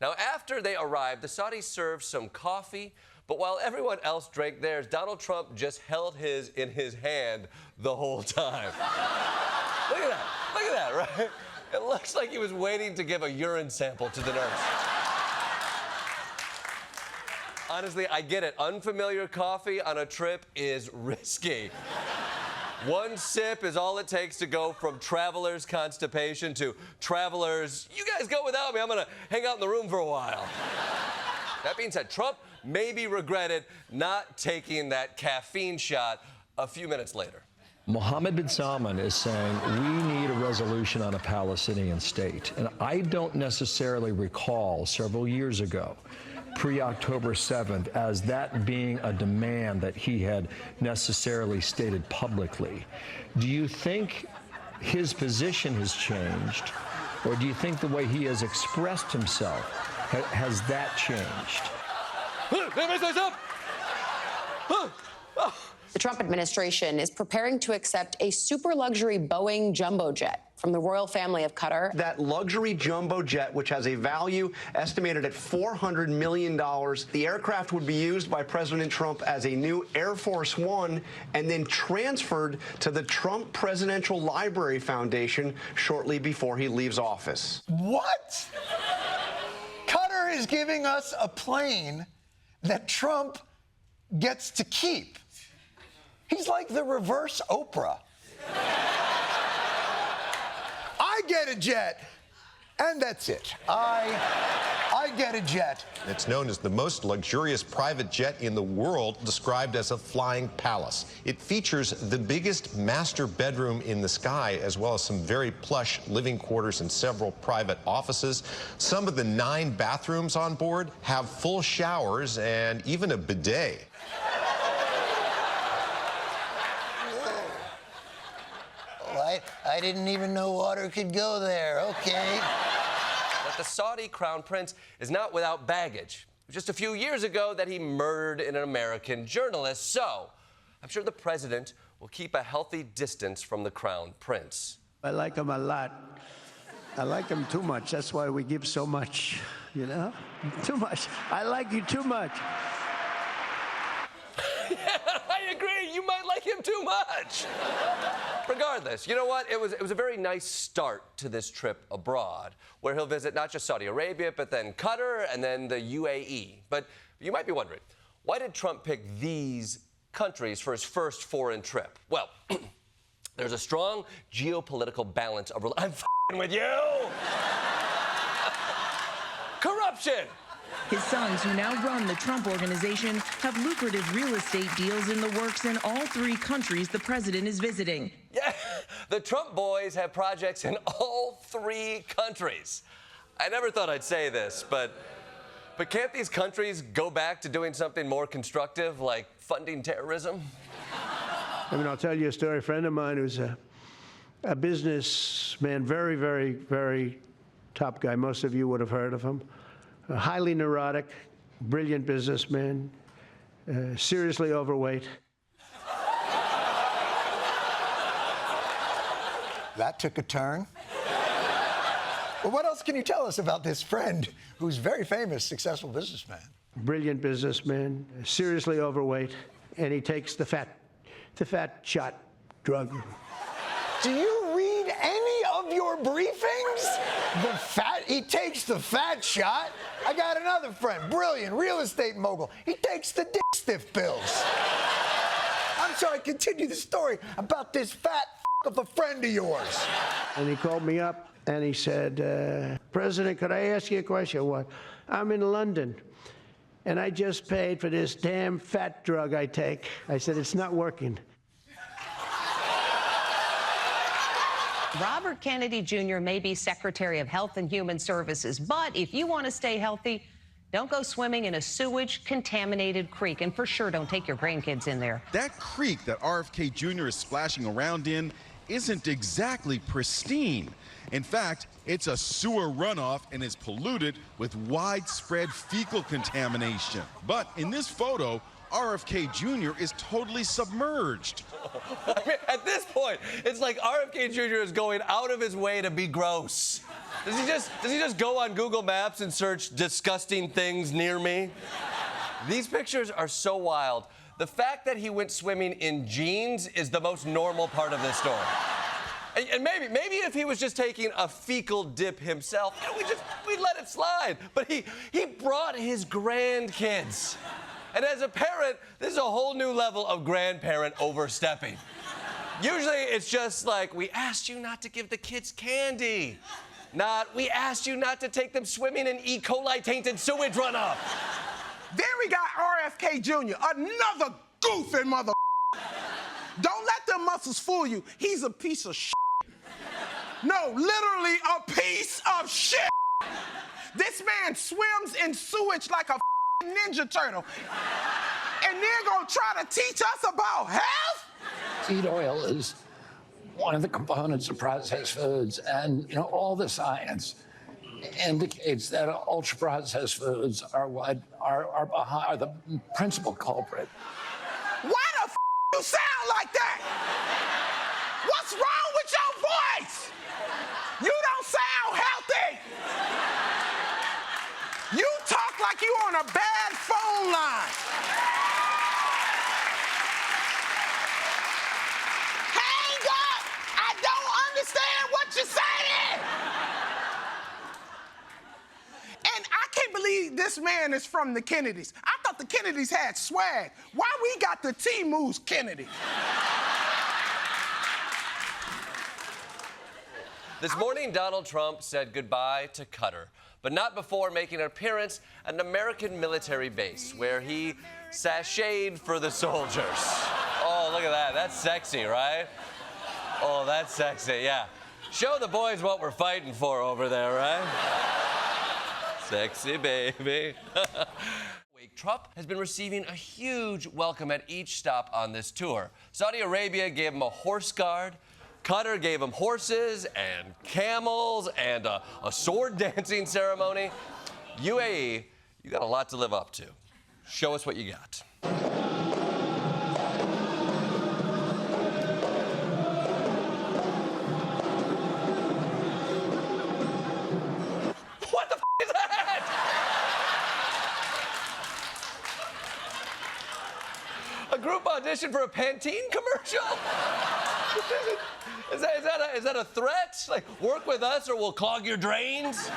Now, after they arrived, the Saudis served some coffee, but while everyone else drank theirs, Donald Trump just held his in his hand the whole time. Look at that. Look at that, right? It looks like he was waiting to give a urine sample to the nurse. Honestly, I get it. Unfamiliar coffee on a trip is risky. One sip is all it takes to go from traveler's constipation to traveler's, you guys go without me, I'm gonna hang out in the room for a while. That being said, Trump maybe regretted not taking that caffeine shot a few minutes later. Mohammed bin Salman is saying we need a resolution on a Palestinian state. And I don't necessarily recall several years ago, pre-October 7th, as that being a demand that he had necessarily stated publicly. Do you think his position has changed, or do you think the way he has expressed himself, has that changed? The Trump administration is preparing to accept a super luxury Boeing jumbo jet from the royal family of Qatar. That luxury jumbo jet, which has a value estimated at $400 million, the aircraft would be used by President Trump as a new Air Force One and then transferred to the Trump Presidential Library Foundation shortly before he leaves office. What? Qatar is giving us a plane that Trump gets to keep. He's like the reverse Oprah. I get a jet, and that's it. I get a jet. It's known as the most luxurious private jet in the world, described as a flying palace. It features the biggest master bedroom in the sky, as well as some very plush living quarters and several private offices. Some of the 9 bathrooms on board have full showers and even a bidet. I didn't even know water could go there. Okay. But the Saudi crown prince is not without baggage. Just a few years ago that he murdered an American journalist, so I'm sure the president will keep a healthy distance from the crown prince. I like him a lot. I like him too much. That's why we give so much, you know? Too much. I like you too much. Yeah, I agree. You might like him too much. Regardless, you know what? It was a very nice start to this trip abroad, where he'll visit not just Saudi Arabia, but then Qatar and then the UAE. But you might be wondering, why did Trump pick these countries for his first foreign trip? Well, there's a strong geopolitical balance of... I'm f***ing with you! Corruption! His sons, who now run the Trump Organization, have lucrative real estate deals in the works in all 3 countries the president is visiting. Yeah, the Trump boys have projects in all 3 countries. I never thought I'd say this, but can't these countries go back to doing something more constructive, like funding terrorism? I mean, I'll tell you a story. A friend of mine who's a businessman, very, very, very top guy. Most of you would have heard of him. A highly neurotic, brilliant businessman, seriously overweight. That took a turn. Well, what else can you tell us about this friend who's very famous, successful businessman? Brilliant businessman, seriously overweight, and he takes the fat shot drug. Do you read any of your briefings? He takes the fat shot. I got another friend, brilliant real estate mogul. He takes the dick stiff pills. I'm sorry, continue the story about this fat of a friend of yours. And he called me up and he said, President, could I ask you a question? What? I'm in London and I just paid for this damn fat drug I take. I said, it's not working. Robert Kennedy Jr. may be Secretary of Health and Human Services, but if you want to stay healthy, don't go swimming in a sewage-contaminated creek, and for sure don't take your grandkids in there. That creek that RFK Jr. is splashing around in isn't exactly pristine. In fact, it's a sewer runoff and is polluted with widespread fecal contamination. But in this photo, RFK Jr. is totally submerged. I mean, at this point, it's like RFK Jr. is going out of his way to be gross. Does he just go on Google Maps and search disgusting things near me? These pictures are so wild. The fact that he went swimming in jeans is the most normal part of this story. And maybe if he was just taking a fecal dip himself, we'd let it slide. But he brought his grandkids. And as a parent, this is a whole new level of grandparent overstepping. Usually it's just like, we asked you not to give the kids candy. Not, we asked you not to take them swimming in E. coli-tainted sewage runoff. Then we got RFK Jr., another goofy mother. Don't let them muscles fool you. He's a piece of shit. No, literally a piece of shit. This man swims in sewage like a Ninja Turtle. And they're gonna try to teach us about health? Seed oil is one of the components of processed foods, and all the science indicates that ultra-processed foods are the principal culprit. Why the you sound like that? What's wrong with your voice? You don't sound healthy. You talk like you on a bad phone line. Hang up! I don't understand what you're saying. And I can't believe this man is from the Kennedys. I thought the Kennedys had swag. Why we got the T-Moose Kennedy? This morning, Donald Trump said goodbye to Qatar, but not before making an appearance at an American military base where he sashayed for the soldiers. Oh, look at that. That's sexy, right? Oh, that's sexy, yeah. Show the boys what we're fighting for over there, right? Sexy baby. Trump has been receiving a huge welcome at each stop on this tour. Saudi Arabia gave him a horse guard. Qatar gave him horses and camels and a sword dancing ceremony. UAE, you got a lot to live up to. Show us what you got. What the is that? A group audition for a Pantene commercial? Is that a threat? Like, work with us or we'll clog your drains?